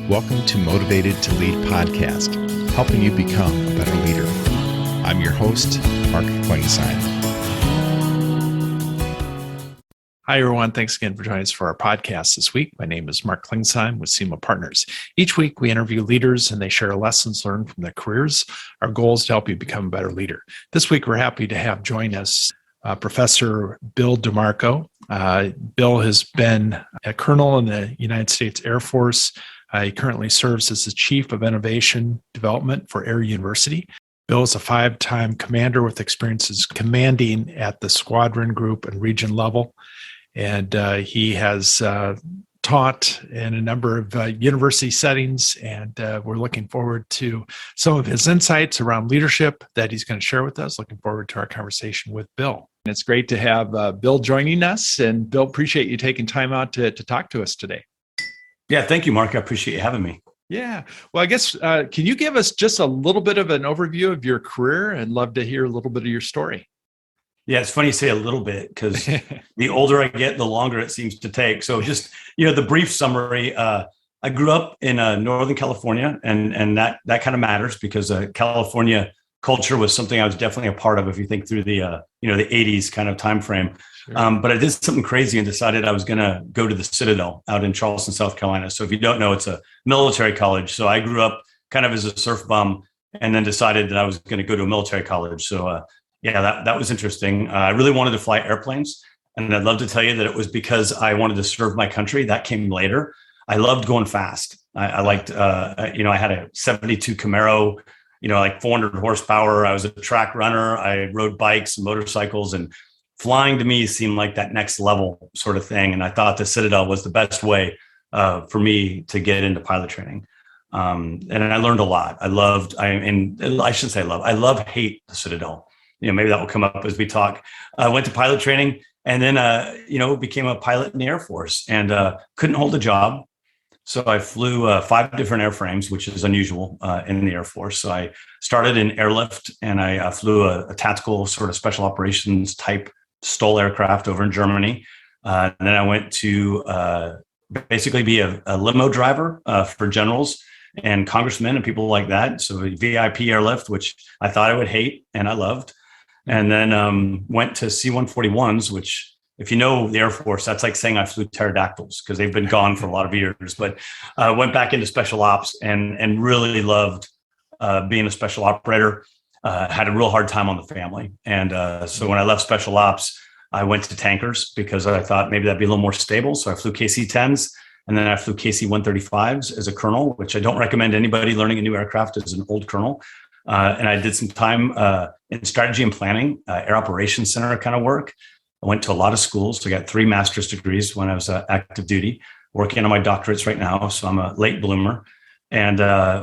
Welcome to Motivated to Lead podcast, helping you become a better leader. I'm your host, Mark Klingsheim. Hi, everyone. Thanks again for joining us for our podcast this week. My name is Mark Klingsheim with SEMA Partners. Each week, we interview leaders and they share lessons learned from their careers. Our goal is to help you become a better leader. This week, we're happy to have join us Professor Bill DeMarco. Bill has been a colonel in the United States Air Force. He currently serves as the Chief of Innovation Development for Auburn University. Bill is a 5-time commander with experiences commanding at the squadron, group, and region level. And he has taught in a number of university settings, and we're looking forward to some of his insights around leadership that he's going to share with us. Looking forward to our conversation with Bill. And it's great to have Bill joining us. And Bill, appreciate you taking time out to talk to us today. Yeah, thank you, Mark. I appreciate you having me. Yeah. Well, I guess, can you give us just a little bit of an overview of your career? I'd love to hear a little bit of your story. Yeah, it's funny you say a little bit because the older I get, the longer it seems to take. So just, the brief summary, I grew up in Northern California, and that kind of matters because California culture was something I was definitely a part of if you think through the 80s kind of time frame. Sure. But I did something crazy and decided I was going to go to the Citadel out in Charleston, South Carolina. So if you don't know, it's a military college. So I grew up kind of as a surf bum and then decided that I was going to go to a military college. So that was interesting. I really wanted to fly airplanes. And I'd love to tell you that it was because I wanted to serve my country. That came later. I loved going fast. I liked, I had a 72 Camaro, like 400 horsepower. I was a track runner. I rode bikes and motorcycles, and flying to me seemed like that next level sort of thing. And I thought the Citadel was the best way for me to get into pilot training. And I learned a lot. I love, hate the Citadel. Maybe that will come up as we talk. I went to pilot training and then, became a pilot in the Air Force and couldn't hold a job. So I flew 5 different airframes, which is unusual in the Air Force. So I started in airlift and I flew a tactical sort of special operations type STOL aircraft over in Germany. And then I went to basically be a limo driver for generals and congressmen and people like that. So VIP airlift, which I thought I would hate and I loved. And then went to C-141s, which, if you know the Air Force, that's like saying I flew pterodactyls because they've been gone for a lot of years. But went back into special ops and really loved being a special operator. Had a real hard time on the family. And so when I left special ops, I went to tankers because I thought maybe that'd be a little more stable. So I flew KC-10s and then I flew KC-135s as a colonel, which I don't recommend anybody learning a new aircraft as an old colonel. And I did some time in strategy and planning, air operations center kind of work. I went to a lot of schools. So I got 3 master's degrees when I was active duty, working on my doctorates right now. So I'm a late bloomer. And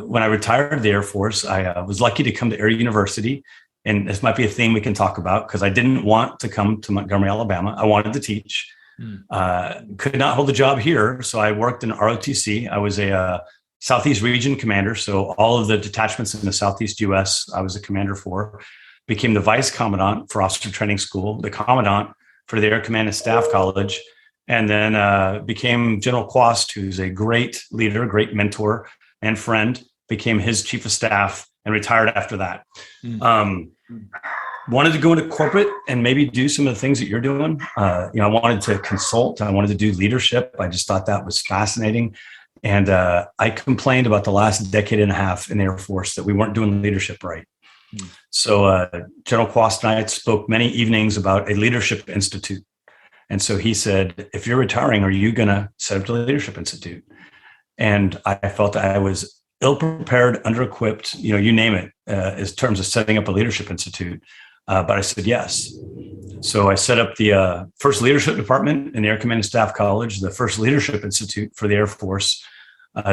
when I retired the Air Force, I was lucky to come to Auburn University. And this might be a theme we can talk about because I didn't want to come to Montgomery, Alabama. I wanted to teach. Could not hold a job here. So I worked in ROTC. I was a Southeast Region Commander. So all of the detachments in the Southeast U.S. I was a commander for. Became the Vice Commandant for Officer Training School, the Commandant for the Air Command and Staff College, and then became General Quast, who's a great leader, great mentor and friend, became his Chief of Staff and retired after that. Wanted to go into corporate and maybe do some of the things that you're doing. I wanted to consult. I wanted to do leadership. I just thought that was fascinating. And I complained about the last decade and a half in the Air Force that we weren't doing leadership right. So General Quast and I had spoke many evenings about a leadership institute. And so he said, if you're retiring, are you going to set up the leadership institute? And I felt that I was ill-prepared, under-equipped, you name it, in terms of setting up a leadership institute. But I said yes. So I set up the first leadership department in the Air Command and Staff College, the first leadership institute for the Air Force.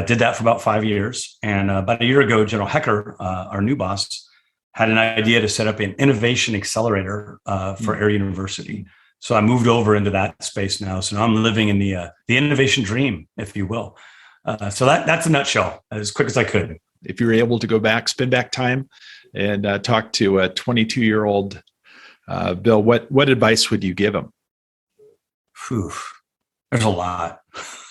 Did that for about 5 years. And about a year ago, General Hecker, our new boss, had an idea to set up an innovation accelerator for Auburn University. So I moved over into that space now. So now I'm living in the innovation dream, if you will. So that's a nutshell, as quick as I could. If you were able to go back, spend back time and talk to a 22-year-old Bill, what advice would you give him? There's a lot.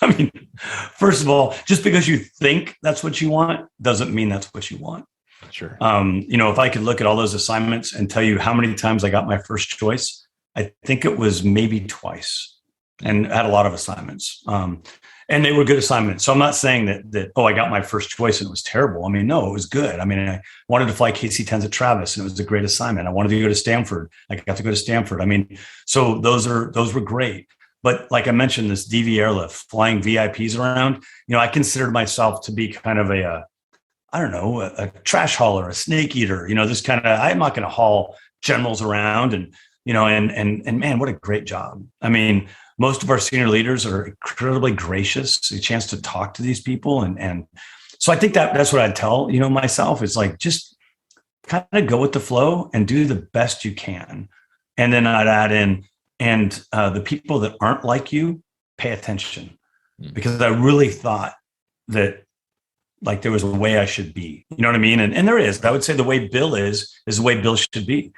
I mean, first of all, just because you think that's what you want doesn't mean that's what you want. Sure. If I could look at all those assignments and tell you how many times I got my first choice, I think it was maybe twice, and I had a lot of assignments. And they were good assignments. So I'm not saying that, I got my first choice and it was terrible. I mean, no, it was good. I mean, I wanted to fly KC-10s at Travis, and it was a great assignment. I wanted to go to Stanford. I got to go to Stanford. I mean, so those were great. But like I mentioned, this DV airlift, flying VIPs around, I considered myself to be kind of a trash hauler, a snake eater, this kind of, I'm not going to haul generals around and man, what a great job. I mean, most of our senior leaders are incredibly gracious, a chance to talk to these people. And so I think that's what I'd tell, myself is like, just kind of go with the flow and do the best you can. And then I'd add in, and the people that aren't like you, pay attention, because I really thought that like there was a way I should be, you know what I mean? And there is. I would say the way Bill is the way Bill should be.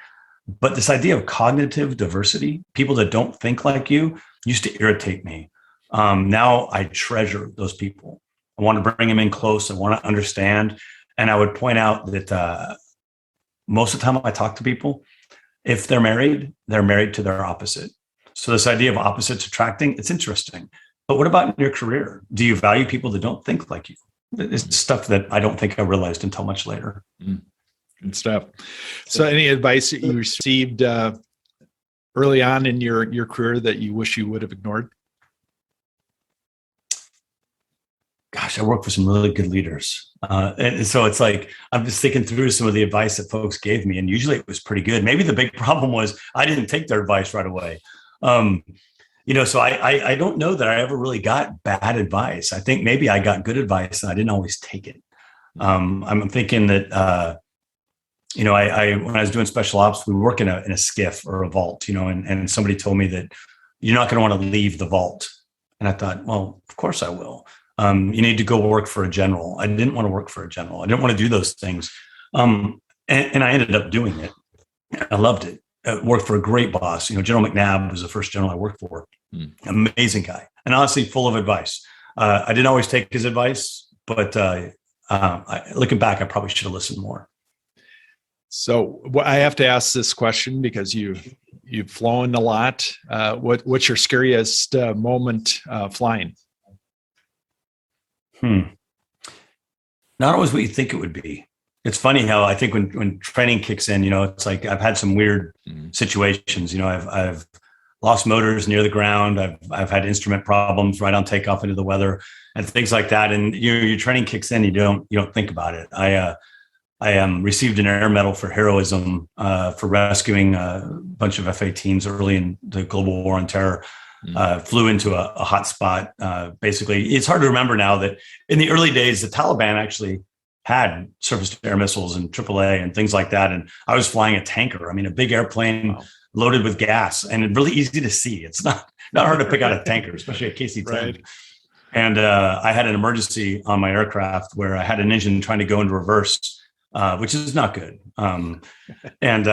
But this idea of cognitive diversity, people that don't think like you, used to irritate me. Now I treasure those people. I want to bring them in close. I want to understand. And I would point out that most of the time I talk to people, if they're married to their opposite. So this idea of opposites attracting, it's interesting. But what about in your career? Do you value people that don't think like you? It's stuff that I don't think I realized until much later. Good stuff. So any advice that you received early on in your career that you wish you would have ignored? Gosh, I worked with some really good leaders. And so it's like, I'm just thinking through some of the advice that folks gave me, and usually it was pretty good. Maybe the big problem was I didn't take their advice right away. So I don't know that I ever really got bad advice. I think maybe I got good advice and I didn't always take it. I'm thinking that, when I was doing special ops, we work in a skiff or a vault, and somebody told me that you're not going to want to leave the vault. And I thought, well, of course I will. You need to go work for a general. I didn't want to work for a general. I didn't want to do those things. And I ended up doing it. I loved it. I worked for a great boss. General McNabb was the first general I worked for. Amazing guy. And honestly, full of advice. I didn't always take his advice, but looking back, I probably should have listened more. So I have to ask this question because you've flown a lot. What's your scariest moment flying? Not always what you think it would be. It's funny how I think when training kicks in, it's like I've had some weird situations. I've lost motors near the ground. I've had instrument problems right on takeoff into the weather and things like that. And your training kicks in, you don't think about it. I received an air medal for heroism for rescuing a bunch of F-18s early in the global war on terror. Flew into a hot spot. Basically, it's hard to remember now that in the early days, the Taliban actually had surface-to-air missiles and AAA and things like that. And I was flying a tanker. I mean, a big airplane loaded with gas, and really easy to see. It's not hard to pick out a tanker, especially a KC-10. Right. And I had an emergency on my aircraft where I had an engine trying to go into reverse, which is not good. And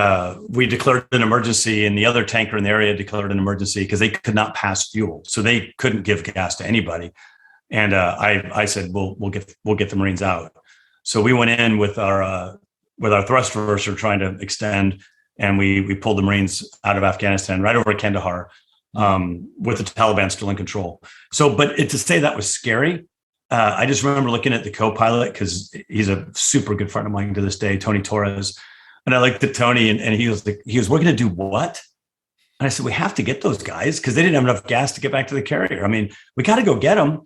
we declared an emergency, and the other tanker in the area declared an emergency because they could not pass fuel. So they couldn't give gas to anybody. And I said, we'll get the Marines out. So we went in with our thrust reverser trying to extend, and we pulled the Marines out of Afghanistan right over Kandahar with the Taliban still in control. So, but to say that was scary, I just remember looking at the co-pilot, because he's a super good friend of mine to this day, Tony Torres. And I looked at Tony, and he was like, we're going to do what? And I said, we have to get those guys because they didn't have enough gas to get back to the carrier. I mean, we got to go get them.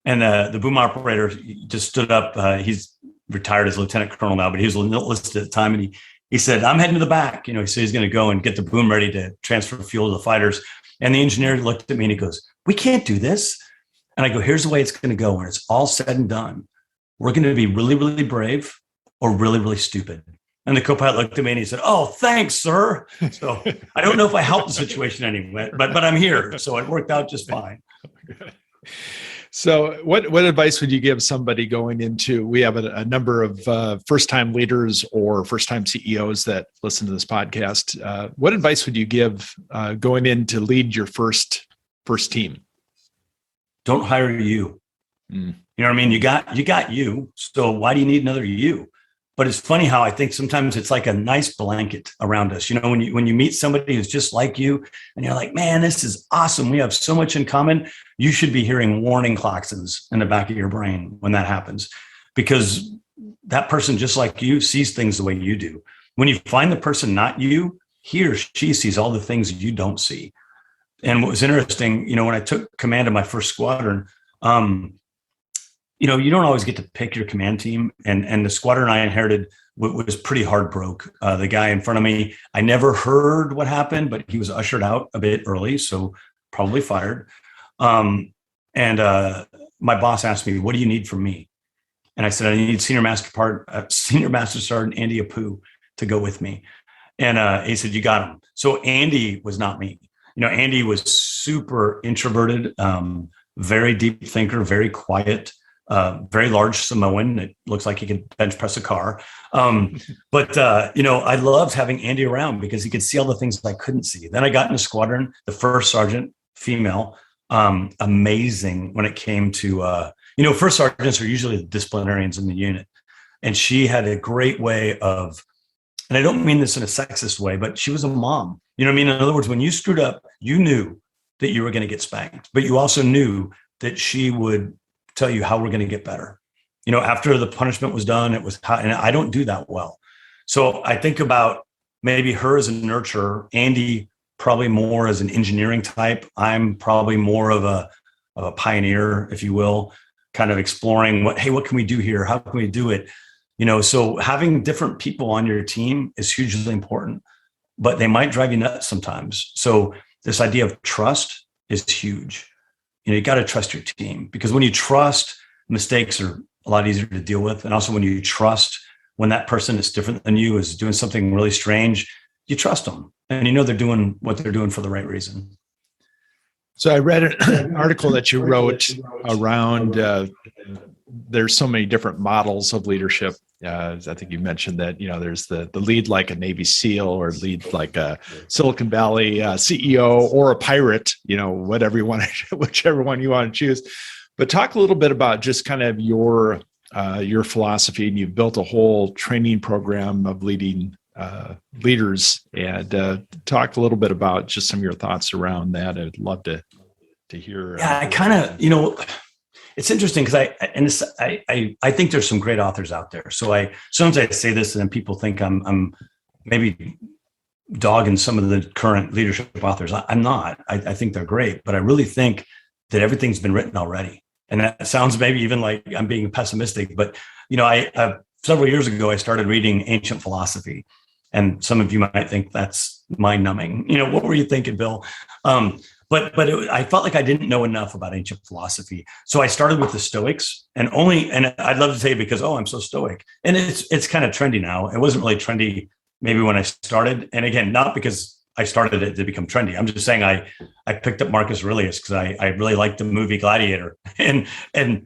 And the boom operator just stood up. He's retired as lieutenant colonel now, but he was enlisted at the time. And he said, I'm heading to the back. He said he's going to go and get the boom ready to transfer fuel to the fighters. And the engineer looked at me and he goes, we can't do this. And I go, here's the way it's going to go. When it's all said and done, we're going to be really, really brave or really, really stupid. And the co-pilot looked at me and he said, oh, thanks, sir. So I don't know if I helped the situation anyway, but I'm here. So it worked out just fine. So what advice would you give somebody going into, we have a number of first-time leaders or first-time CEOs that listen to this podcast. What advice would you give going in to lead your first team? don't hire you. Mm. You know what I mean? You got you. So why do you need another you? But it's funny how I think sometimes it's like a nice blanket around us. You know, when you meet somebody who's just like you and you're like, man, this is awesome. We have so much in common. You should be hearing warning klaxons in the back of your brain when that happens, because that person just like you sees things the way you do. When you find the person not you, he or she sees all the things you don't see. And what was interesting, you know, when I took command of my first squadron, you know, you don't always get to pick your command team. And the squadron I inherited was pretty hard broke. The guy in front of me, I never heard what happened, but he was ushered out a bit early, so probably fired. My boss asked me, what do you need from me? And I said, I need Senior Master Sergeant Andy Apu to go with me. And he said, you got him. So Andy was not me. You know, Andy was super introverted, very deep thinker, very quiet, very large Samoan. It looks like he could bench press a car. But you know, I loved having Andy around because he could see all the things I couldn't see. Then I got in a squadron, the first sergeant, female, amazing when it came to, you know, first sergeants are usually the disciplinarians in the unit. And she had a great way of, and I don't mean this in a sexist way, but she was a mom. You know what I mean? In other words, when you screwed up, you knew that you were going to get spanked, but you also knew that she would tell you how we're going to get better. You know, after the punishment was done, it was hot, and I don't do that well. So I think about maybe her as a nurturer, Andy probably more as an engineering type. I'm probably more of a pioneer, if you will, kind of exploring what can we do here? How can we do it? You know, so having different people on your team is hugely important, but they might drive you nuts sometimes. So this idea of trust is huge. You know, you got to trust your team, because when you trust, mistakes are a lot easier to deal with. And also when you trust, when that person is different than you, is doing something really strange, you trust them and you know they're doing what they're doing for the right reason. So I read an article that you wrote around there's so many different models of leadership. I think you mentioned that, you know, there's the lead like a Navy SEAL, or lead like a Silicon Valley CEO, or a pirate, you know, whatever you want, whichever one you want to choose. But talk a little bit about just kind of your philosophy. And you've built a whole training program of leading leaders, and talk a little bit about just some of your thoughts around that. I'd love to hear. Yeah, I kind of, you know, it's interesting because I think there's some great authors out there. So sometimes I say this and then people think I'm maybe dogging some of the current leadership authors. I'm not. I think they're great, but I really think that everything's been written already. And that sounds maybe even like I'm being pessimistic, but you know, I several years ago I started reading ancient philosophy, and some of you might think that's mind-numbing. You know, what were you thinking, Bill? But I felt like I didn't know enough about ancient philosophy. So I started with the Stoics, and I'd love to say because, I'm so Stoic. And it's kind of trendy now. It wasn't really trendy maybe when I started. And again, not because I started it to become trendy. I'm just saying I picked up Marcus Aurelius because I really liked the movie Gladiator. And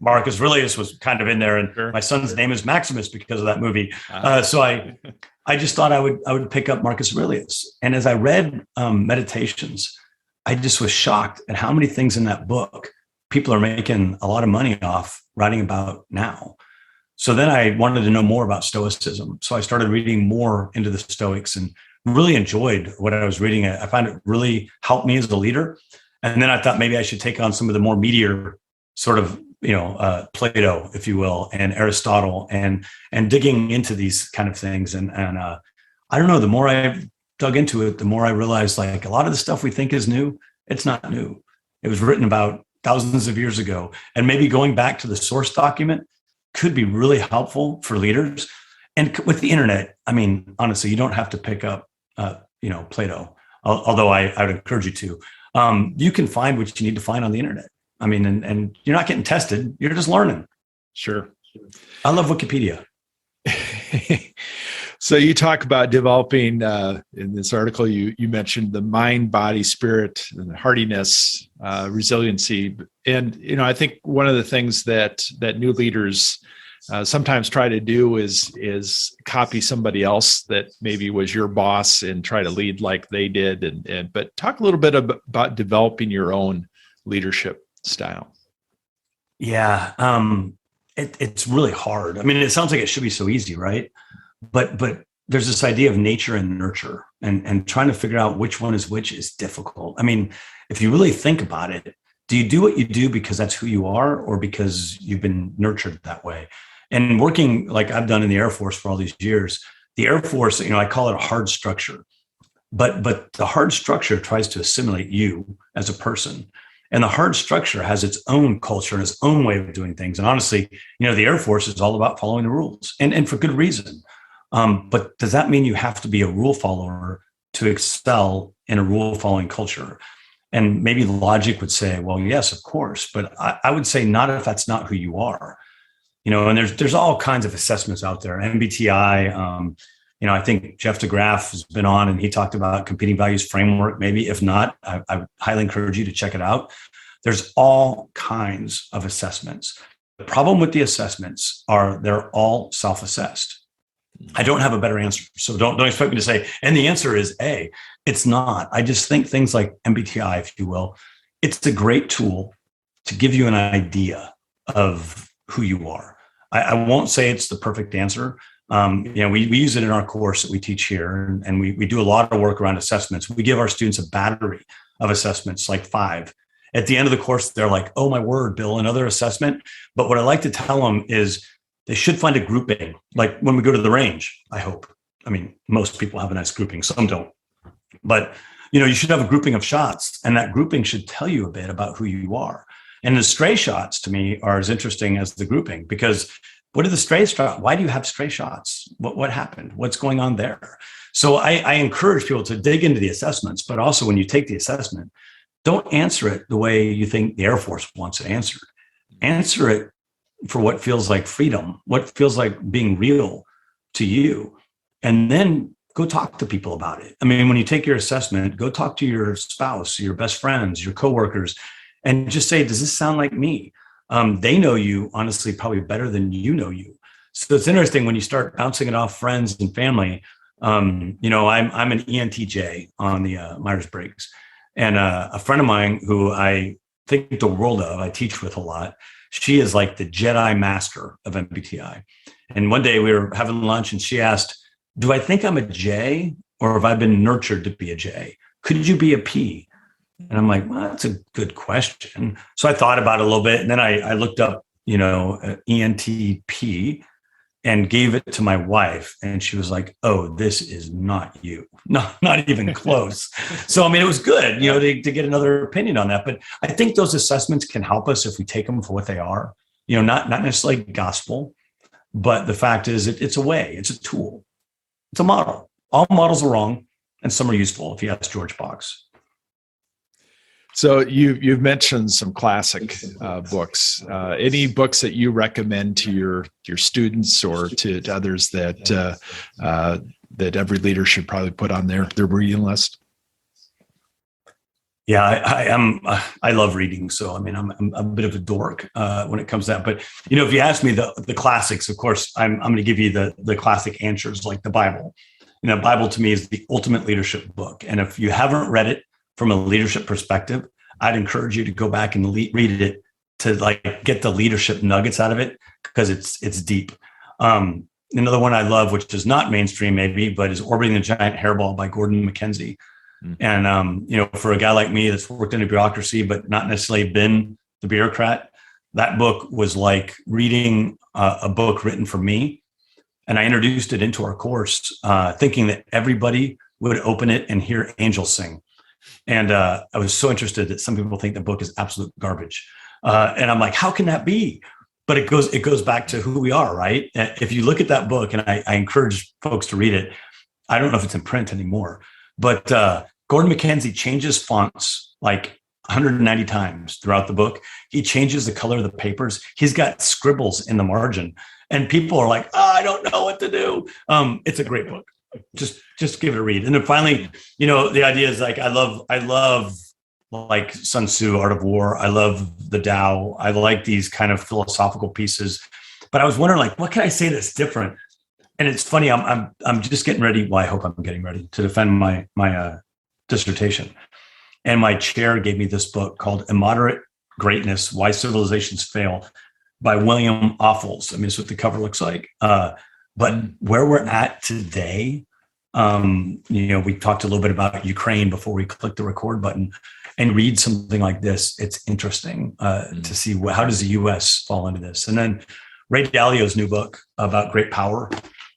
Marcus Aurelius was kind of in there. And Sure. My son's name is Maximus because of that movie. So I just thought I would pick up Marcus Aurelius. And as I read Meditations, I just was shocked at how many things in that book people are making a lot of money off writing about now. So then I wanted to know more about Stoicism. So I started reading more into the Stoics and really enjoyed what I was reading. I found it really helped me as a leader. And then I thought maybe I should take on some of the more meatier sort of, Plato, if you will, and Aristotle, and digging into these kind of things. And I don't know, the more I dug into it, the more I realized like a lot of the stuff we think is new, it's not new. It was written about thousands of years ago. And maybe going back to the source document could be really helpful for leaders. And with the internet, I mean, honestly, you don't have to pick up, Plato, although I would encourage you to. You can find what you need to find on the internet. I mean, and you're not getting tested. You're just learning. Sure. I love Wikipedia. So you talk about developing in this article, you mentioned the mind, body, spirit, and hardiness, resiliency. And, I think one of the things that new leaders sometimes try to do is copy somebody else that maybe was your boss and try to lead like they did. But talk a little bit about developing your own leadership style. Yeah. It's really hard. I mean, it sounds like it should be so easy, right? But there's this idea of nature and nurture, and trying to figure out which one is which is difficult. I mean, if you really think about it, do you do what you do because that's who you are, or because you've been nurtured that way? And working like I've done in the Air Force for all these years, the Air Force, I call it a hard structure, but the hard structure tries to assimilate you as a person. And the hard structure has its own culture and its own way of doing things. And honestly, the Air Force is all about following the rules, and for good reason. But does that mean you have to be a rule follower to excel in a rule following culture? And maybe logic would say, well, yes, of course. But I would say not if that's not who you are. And there's all kinds of assessments out there. MBTI, I think Jeff DeGraff has been on and he talked about competing values framework. Maybe if not, I highly encourage you to check it out. There's all kinds of assessments. The problem with the assessments are they're all self-assessed. I don't have a better answer. So don't expect me to say, and the answer is A. It's not. I just think things like MBTI, if you will, it's a great tool to give you an idea of who you are. I won't say it's the perfect answer. We use it in our course that we teach here, and we do a lot of work around assessments. We give our students a battery of assessments, like 5. At the end of the course, they're like, oh, my word, Bill, another assessment. But what I like to tell them is they should find a grouping, like when we go to the range, I hope. I mean, most people have a nice grouping, some don't. But, you should have a grouping of shots, and that grouping should tell you a bit about who you are. And the stray shots, to me, are as interesting as the grouping, because what are the stray shots? Why do you have stray shots? What happened? What's going on there? So I encourage people to dig into the assessments, but also when you take the assessment, don't answer it the way you think the Air Force wants it answered. Answer it for what feels like freedom, what feels like being real to you. And then go talk to people about it. I mean, when you take your assessment, go talk to your spouse, your best friends, your coworkers, and just say, does this sound like me? They know you, honestly, probably better than you know you. So it's interesting when you start bouncing it off friends and family. I'm an ENTJ on the Myers-Briggs. And a friend of mine who I think the world of, I teach with a lot, she is like the Jedi master of MBTI. And one day we were having lunch and she asked, do I think I'm a J, or have I been nurtured to be a J? Could you be a P? And I'm like, well, that's a good question. So I thought about it a little bit, and then I looked up, ENTP and gave it to my wife. And she was like, oh, this is not you. Not even close. So, I mean, it was good, to get another opinion on that. But I think those assessments can help us if we take them for what they are, not necessarily gospel, but the fact is it's a way, it's a tool, it's a model. All models are wrong, and some are useful, if you ask George Box. So you've mentioned some classic books. Any books that you recommend to your students or to others that every leader should probably put on their reading list? Yeah, I love reading. So, I mean, I'm a bit of a dork when it comes to that. But, if you ask me the classics, of course, I'm going to give you the classic answers, like the Bible. The Bible to me is the ultimate leadership book. And if you haven't read it from a leadership perspective, I'd encourage you to go back and read it to get the leadership nuggets out of it, because it's deep. Another one I love, which is not mainstream maybe, but is Orbiting the Giant Hairball by Gordon MacKenzie. And, for a guy like me that's worked in a bureaucracy, but not necessarily been the bureaucrat, that book was like reading a book written for me. And I introduced it into our course, thinking that everybody would open it and hear angels sing. And I was so interested that some people think the book is absolute garbage. And I'm like, how can that be? But it goes back to who we are, right? If you look at that book, and I encourage folks to read it, I don't know if it's in print anymore, but Gordon MacKenzie changes fonts like 190 times throughout the book. He changes the color of the papers. He's got scribbles in the margin, and people are like, I don't know what to do. It's a great book. Just give it a read. And then finally, the idea is like, I love like Sun Tzu, Art of War. I love the Tao. I like these kind of philosophical pieces, but I was wondering, like, what can I say that's different? And it's funny. I'm just getting ready. Well, I hope I'm getting ready to defend my dissertation. And my chair gave me this book called Immoderate Greatness, Why Civilizations Fail by William Offals. I mean, that's what the cover looks like. But where we're at today, we talked a little bit about Ukraine before we click the record button, and read something like this. It's interesting to see how does the U.S. fall into this. And then Ray Dalio's new book about great power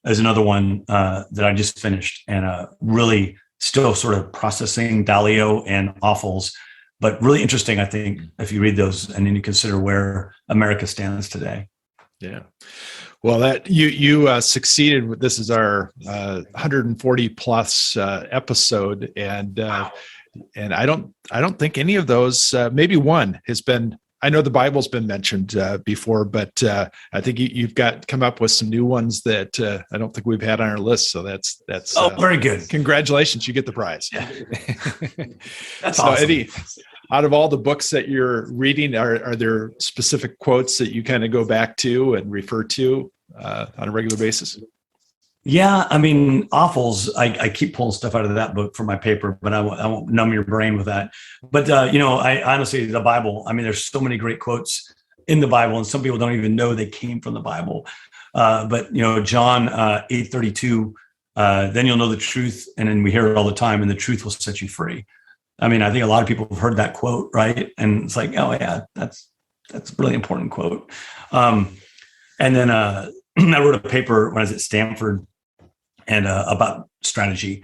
is another one that I just finished, and really still sort of processing Dalio and Offals, but really interesting, I think, if you read those and then you consider where America stands today. Yeah. Well, that you succeeded with, this is our 140 plus episode, and I don't think any of those, maybe one has been. I know the Bible's been mentioned before, but I think you've come up with some new ones that I don't think we've had on our list. So that's very good. Congratulations, you get the prize. Yeah. That's so, awesome. Eddie, out of all the books that you're reading, are there specific quotes that you kind of go back to and refer to on a regular basis? Yeah, I mean, Offals, I keep pulling stuff out of that book for my paper, but I won't numb your brain with that. But, I honestly, the Bible, I mean, there's so many great quotes in the Bible, and some people don't even know they came from the Bible. But John 8:32, then you'll know the truth. And then we hear it all the time, and the truth will set you free. I mean, I think a lot of people have heard that quote, right? And it's like, oh yeah, that's a really important quote. And then I wrote a paper when I was at Stanford and about strategy.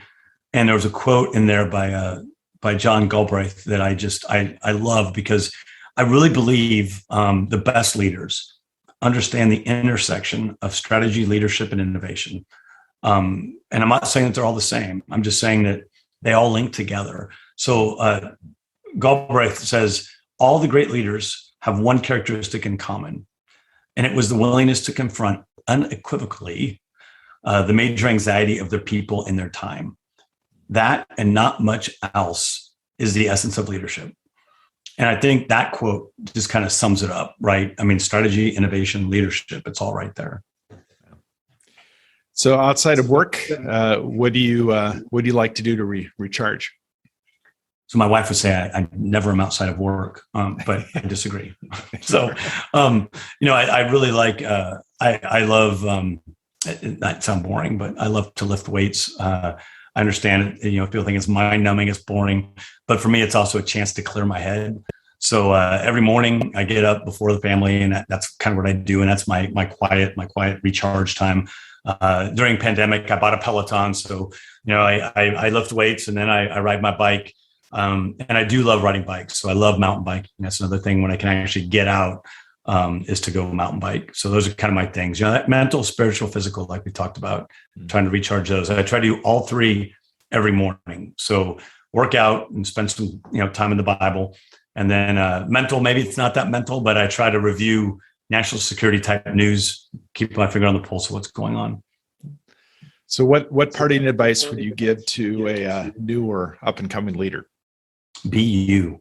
And there was a quote in there by John Galbraith that I love, because I really believe the best leaders understand the intersection of strategy, leadership, and innovation. And I'm not saying that they're all the same. I'm just saying that they all link together. So Galbraith says, all the great leaders have one characteristic in common, and it was the willingness to confront unequivocally the major anxiety of their people in their time. That and not much else is the essence of leadership. And I think that quote just kind of sums it up, right? I mean, strategy, innovation, leadership, it's all right there. So outside of work, what do you like to do to recharge? So my wife would say I never am outside of work, but I disagree. So, I really like, I love, that sound boring, but I love to lift weights. I understand it. People think it's mind numbing, it's boring, but for me, it's also a chance to clear my head. So every morning I get up before the family, and that's kind of what I do. And that's my quiet recharge time. During pandemic, I bought a Peloton. So, I lift weights, and then I ride my bike. And I do love riding bikes. So I love mountain biking. That's another thing when I can actually get out, is to go mountain bike. So those are kind of my things, that mental, spiritual, physical, like we talked about, trying to recharge those. I try to do all three every morning. So work out and spend some, time in the Bible. And then mental, maybe it's not that mental, but I try to review national security type news, keep my finger on the pulse of what's going on. So what parting advice would you give to a new or up and coming leader? Be you.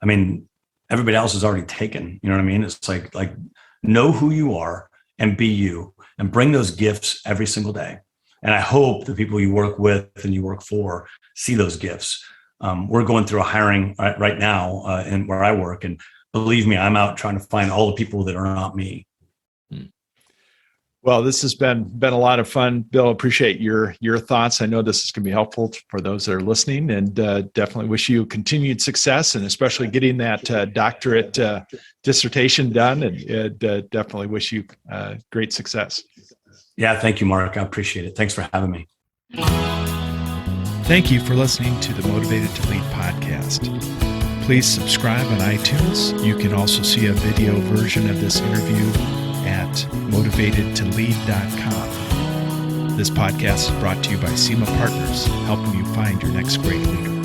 I mean, everybody else is already taken. You know what I mean? It's like know who you are and be you, and bring those gifts every single day. And I hope the people you work with and you work for see those gifts. We're going through a hiring right now in where I work, and believe me, I'm out trying to find all the people that are not me. Well, this has been a lot of fun, Bill. Appreciate your thoughts. I know this is going to be helpful for those that are listening, and definitely wish you continued success, and especially getting that doctorate dissertation done. And definitely wish you great success. Yeah, thank you, Mark. I appreciate it. Thanks for having me. Thank you for listening to the Motivated to Lead podcast. Please subscribe on iTunes. You can also see a video version of this interview at motivatedtolead.com. This podcast is brought to you by SEMA Partners, helping you find your next great leader.